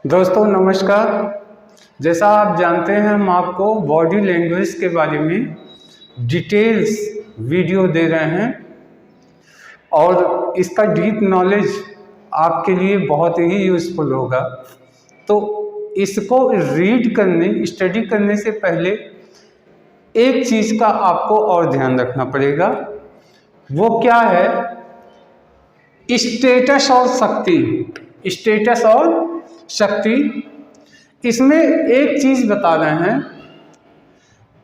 दोस्तों नमस्कार। जैसा आप जानते हैं हम आपको बॉडी लैंग्वेज के बारे में डिटेल्स वीडियो दे रहे हैं और इसका डीप नॉलेज आपके लिए बहुत ही यूज़फुल होगा। तो इसको रीड करने स्टडी करने से पहले एक चीज़ का आपको और ध्यान रखना पड़ेगा। वो क्या है? स्टेटस और शक्ति। स्टेटस और शक्ति, इसमें एक चीज बता रहे हैं,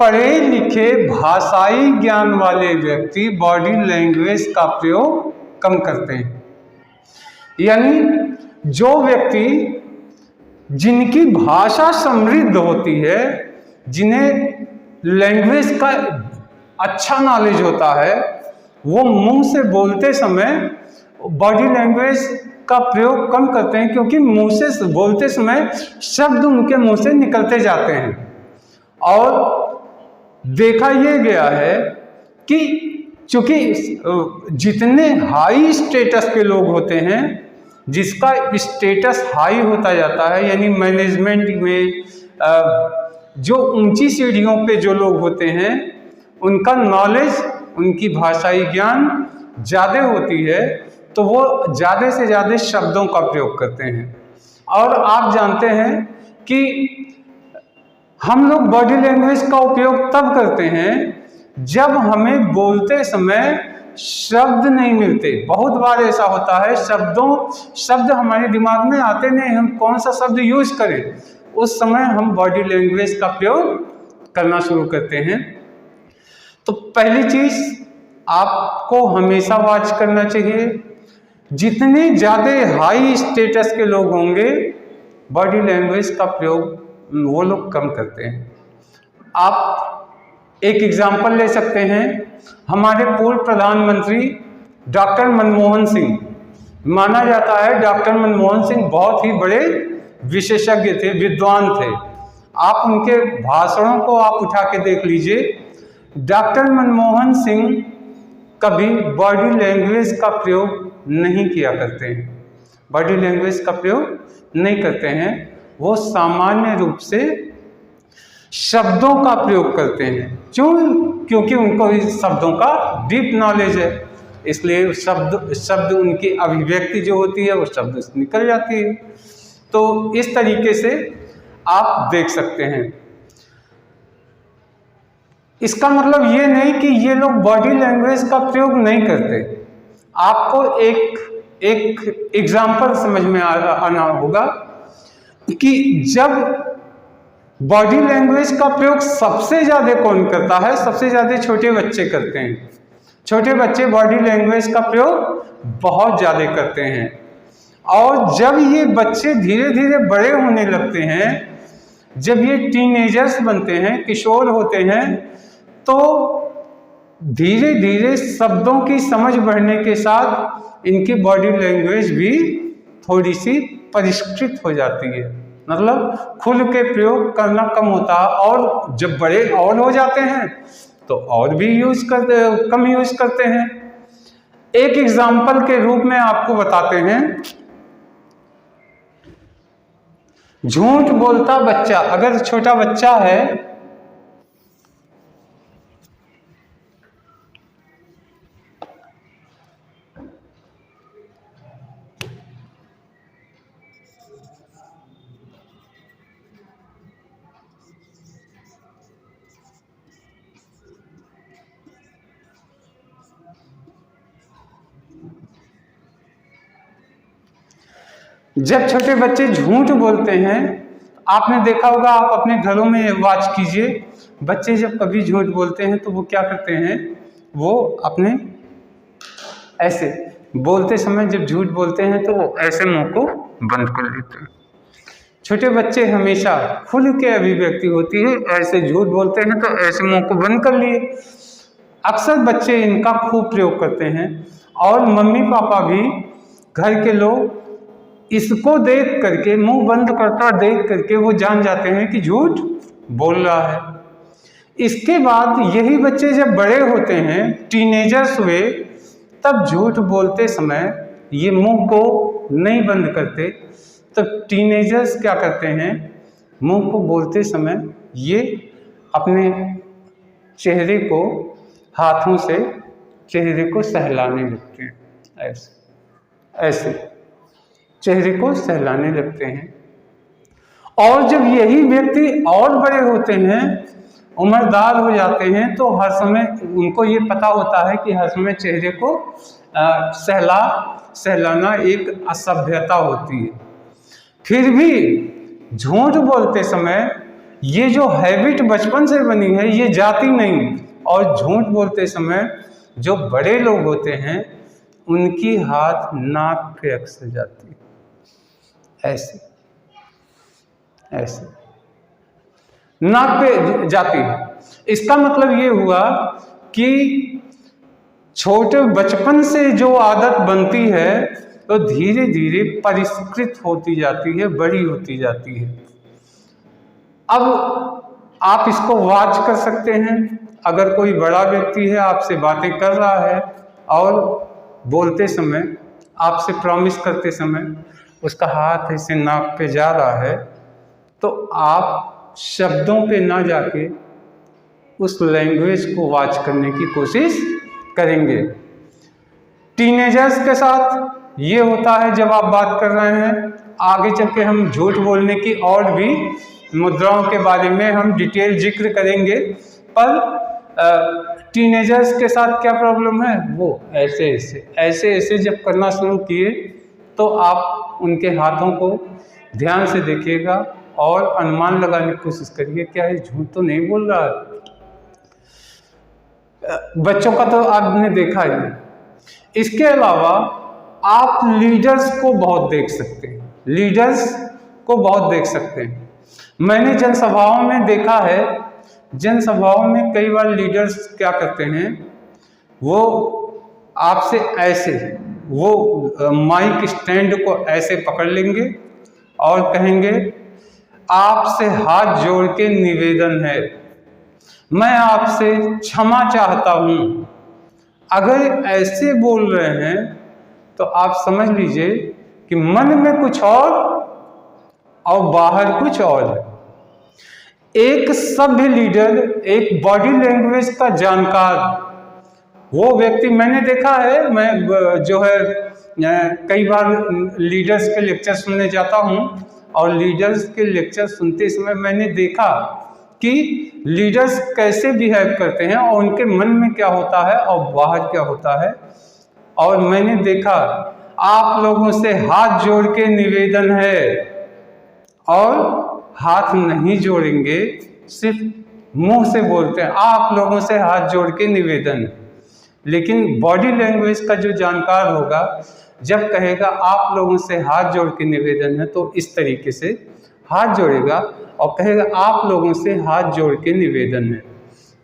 पढ़े लिखे भाषाई ज्ञान वाले व्यक्ति बॉडी लैंग्वेज का प्रयोग कम करते हैं। यानी जो व्यक्ति जिनकी भाषा समृद्ध होती है, जिन्हें लैंग्वेज का अच्छा नॉलेज होता है, वो मुंह से बोलते समय बॉडी लैंग्वेज का प्रयोग कम करते हैं, क्योंकि मुंह से बोलते समय शब्द उनके मुंह से निकलते जाते हैं। और देखा यह गया है कि चूंकि जितने हाई स्टेटस के लोग होते हैं, जिसका स्टेटस हाई होता जाता है, यानी मैनेजमेंट में जो ऊंची सीढ़ियों पे जो लोग होते हैं, उनका नॉलेज, उनकी भाषाई ज्ञान ज़्यादा होती है, तो वो ज़्यादा से ज़्यादा शब्दों का प्रयोग करते हैं। और आप जानते हैं कि हम लोग बॉडी लैंग्वेज का उपयोग तब करते हैं जब हमें बोलते समय शब्द नहीं मिलते। बहुत बार ऐसा होता है, शब्द हमारे दिमाग में आते नहीं, हम कौन सा शब्द यूज करें, उस समय हम बॉडी लैंग्वेज का प्रयोग करना शुरू करते हैं। तो पहली चीज आपको हमेशा वॉच करना चाहिए, जितने ज़्यादा हाई स्टेटस के लोग होंगे बॉडी लैंग्वेज का प्रयोग वो लोग कम करते हैं। आप एक एग्जाम्पल ले सकते हैं, हमारे पूर्व प्रधानमंत्री डॉक्टर मनमोहन सिंह। माना जाता है डॉक्टर मनमोहन सिंह बहुत ही बड़े विशेषज्ञ थे, विद्वान थे। आप उनके भाषणों को आप उठा के देख लीजिए। डॉक्टर मनमोहन सिंह कभी बॉडी लैंग्वेज का प्रयोग नहीं किया करते हैं, बॉडी लैंग्वेज का प्रयोग नहीं करते हैं। वो सामान्य रूप से शब्दों का प्रयोग करते हैं। क्योंकि उनको इस शब्दों का डीप नॉलेज है, इसलिए शब्द उनकी अभिव्यक्ति जो होती है वो शब्द से निकल जाती है। तो इस तरीके से आप देख सकते हैं। इसका मतलब ये नहीं कि ये लोग बॉडी लैंग्वेज का प्रयोग नहीं करते। आपको एक एग्जाम्पल समझ में आना होगा कि जब बॉडी लैंग्वेज का प्रयोग सबसे ज़्यादा कौन करता है? सबसे ज़्यादा छोटे बच्चे करते हैं। छोटे बच्चे बॉडी लैंग्वेज का प्रयोग बहुत ज़्यादा करते हैं। और जब ये बच्चे धीरे धीरे बड़े होने लगते हैं, जब ये टीनेजर्स बनते हैं, किशोर होते हैं, तो धीरे धीरे शब्दों की समझ बढ़ने के साथ इनकी बॉडी लैंग्वेज भी थोड़ी सी परिष्कृत हो जाती है। मतलब खुल के प्रयोग करना कम होता है, और जब बड़े और हो जाते हैं तो और भी कम यूज करते हैं। एक एग्जाम्पल के रूप में आपको बताते हैं, झूठ बोलता बच्चा। अगर छोटा बच्चा है, जब छोटे बच्चे झूठ बोलते हैं, आपने देखा होगा, आप अपने घरों में वॉच कीजिए, बच्चे जब कभी झूठ बोलते हैं तो वो क्या करते हैं, वो अपने ऐसे बोलते समय जब झूठ बोलते हैं तो वो ऐसे मुंह को बंद कर लेते हैं। छोटे बच्चे हमेशा खुल के अभिव्यक्ति होती है, ऐसे झूठ बोलते हैं तो ऐसे मुंह को बंद कर लिए। अक्सर बच्चे इनका खूब प्रयोग करते हैं, और मम्मी पापा भी, घर के लोग इसको देख करके, मुंह बंद करता देख करके वो जान जाते हैं कि झूठ बोल रहा है। इसके बाद यही बच्चे जब बड़े होते हैं, टीनेजर्स हुए, तब झूठ बोलते समय ये मुंह को नहीं बंद करते, तो टीनेजर्स क्या करते हैं, मुंह को बोलते समय ये अपने चेहरे को हाथों से चेहरे को सहलाने लगते हैं, ऐसे ऐसे चेहरे को सहलाने लगते हैं। और जब यही व्यक्ति और बड़े होते हैं, उम्रदार हो जाते हैं, तो हर समय उनको ये पता होता है कि हर समय चेहरे को सहलाना एक असभ्यता होती है। फिर भी झूठ बोलते समय ये जो हैबिट बचपन से बनी है ये जाती नहीं, और झूठ बोलते समय जो बड़े लोग होते हैं उनकी हाथ नाक पे अक्सर जाती है, ऐसे ऐसे नाक पे जाती है। इसका मतलब ये हुआ कि छोटे बचपन से जो आदत बनती है तो धीरे धीरे परिष्कृत होती जाती है, बड़ी होती जाती है। अब आप इसको वॉच कर सकते हैं। अगर कोई बड़ा व्यक्ति है, आपसे बातें कर रहा है और बोलते समय, आपसे प्रॉमिस करते समय उसका हाथ ऐसे नाक पे जा रहा है, तो आप शब्दों पे ना जाके उस लैंग्वेज को वॉच करने की कोशिश करेंगे। टीनेजर्स के साथ ये होता है, जब आप बात कर रहे हैं, आगे चल के हम झूठ बोलने की और भी मुद्राओं के बारे में हम डिटेल जिक्र करेंगे, पर टीनेजर्स के साथ क्या प्रॉब्लम है, वो ऐसे ऐसे ऐसे ऐसे जब करना शुरू किए तो आप उनके हाथों को ध्यान से देखिएगा और अनुमान लगाने की कोशिश करिए, क्या ये झूठ तो नहीं बोल रहा है। बच्चों का तो आपने देखा ही। इसके अलावा आप लीडर्स को बहुत देख सकते हैं, लीडर्स को बहुत देख सकते हैं। मैंने जनसभाओं में देखा है, जनसभाओं में कई बार लीडर्स क्या करते हैं, वो आपसे ऐसे, वो माइक स्टैंड को ऐसे पकड़ लेंगे और कहेंगे, आपसे हाथ जोड़ के निवेदन है, मैं आपसे क्षमा चाहता हूँ। अगर ऐसे बोल रहे हैं तो आप समझ लीजिए कि मन में कुछ और बाहर कुछ और है। एक सभ्य लीडर, एक बॉडी लैंग्वेज का जानकार, वो व्यक्ति मैंने देखा है। मैं जो है कई बार लीडर्स के लेक्चर सुनने जाता हूँ, और लीडर्स के लेक्चर सुनते समय मैंने देखा कि लीडर्स कैसे बिहेव करते हैं और उनके मन में क्या होता है और बाहर क्या होता है। और मैंने देखा, आप लोगों से हाथ जोड़ के निवेदन है, और हाथ नहीं जोड़ेंगे, सिर्फ मुंह से बोलते हैं, आप लोगों से हाथ जोड़ के निवेदन है। लेकिन बॉडी लैंग्वेज का जो जानकार होगा, जब कहेगा आप लोगों से हाथ जोड़ के निवेदन है, तो इस तरीके से हाथ जोड़ेगा और कहेगा आप लोगों से हाथ जोड़ के निवेदन है।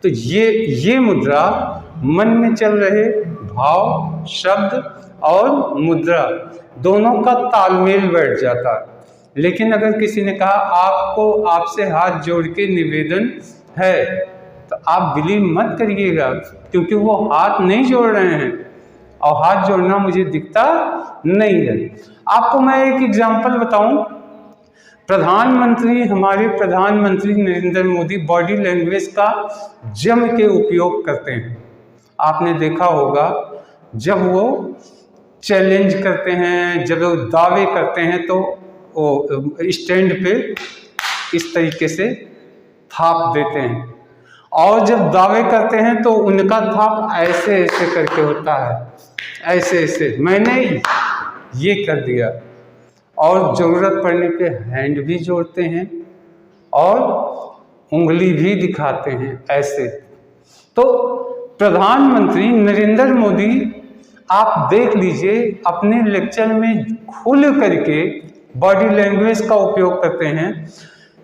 तो ये मुद्रा मन में चल रहे भाव, शब्द और मुद्रा दोनों का तालमेल बैठ जाता है। लेकिन अगर किसी ने कहा आपको आपसे हाथ जोड़ के निवेदन है, तो आप बिलीव मत करिएगा, क्योंकि वो हाथ नहीं जोड़ रहे हैं और हाथ जोड़ना मुझे दिखता नहीं है। आपको मैं एक एग्जांपल बताऊं। हमारे प्रधानमंत्री नरेंद्र मोदी बॉडी लैंग्वेज का जम के उपयोग करते हैं। आपने देखा होगा, जब वो चैलेंज करते हैं, जब वो दावे करते हैं, तो वो स्टैंड पे इस तरीके से थाप देते हैं, और जब दावे करते हैं तो उनका थाप ऐसे ऐसे करके होता है, ऐसे ऐसे, मैंने ये कर दिया। और ज़रूरत पड़ने पे हैंड भी जोड़ते हैं और उंगली भी दिखाते हैं, ऐसे। तो प्रधानमंत्री नरेंद्र मोदी, आप देख लीजिए, अपने लेक्चर में खुल करके बॉडी लैंग्वेज का उपयोग करते हैं।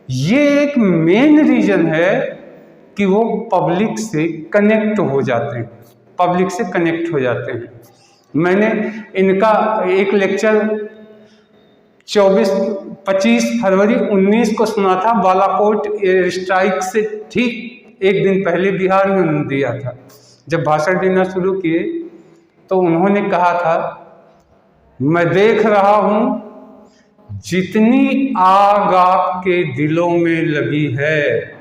ये एक मेन रीजन है कि वो पब्लिक से कनेक्ट हो जाते हैं, पब्लिक से कनेक्ट हो जाते हैं। मैंने इनका एक लेक्चर 25 फरवरी 19 को सुना था, बालाकोट एयर स्ट्राइक से ठीक एक दिन पहले बिहार में उन्होंने दिया था। जब भाषण देना शुरू किए तो उन्होंने कहा था, मैं देख रहा हूँ जितनी आग आपके दिलों में लगी है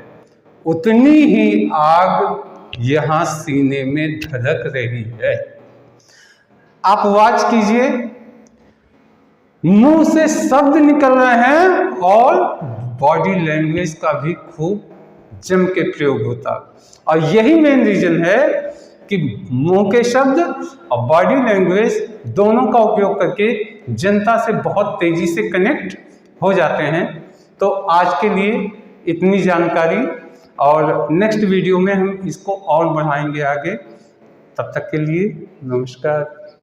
उतनी ही आग यहाँ सीने में धधक रही है। आप वॉच कीजिए, मुंह से शब्द निकल रहे हैं और बॉडी लैंग्वेज का भी खूब जम के प्रयोग होता, और यही मेन रीजन है कि मुंह के शब्द और बॉडी लैंग्वेज दोनों का उपयोग करके जनता से बहुत तेजी से कनेक्ट हो जाते हैं। तो आज के लिए इतनी जानकारी, और नेक्स्ट वीडियो में हम इसको और बढ़ाएंगे आगे। तब तक के लिए नमस्कार।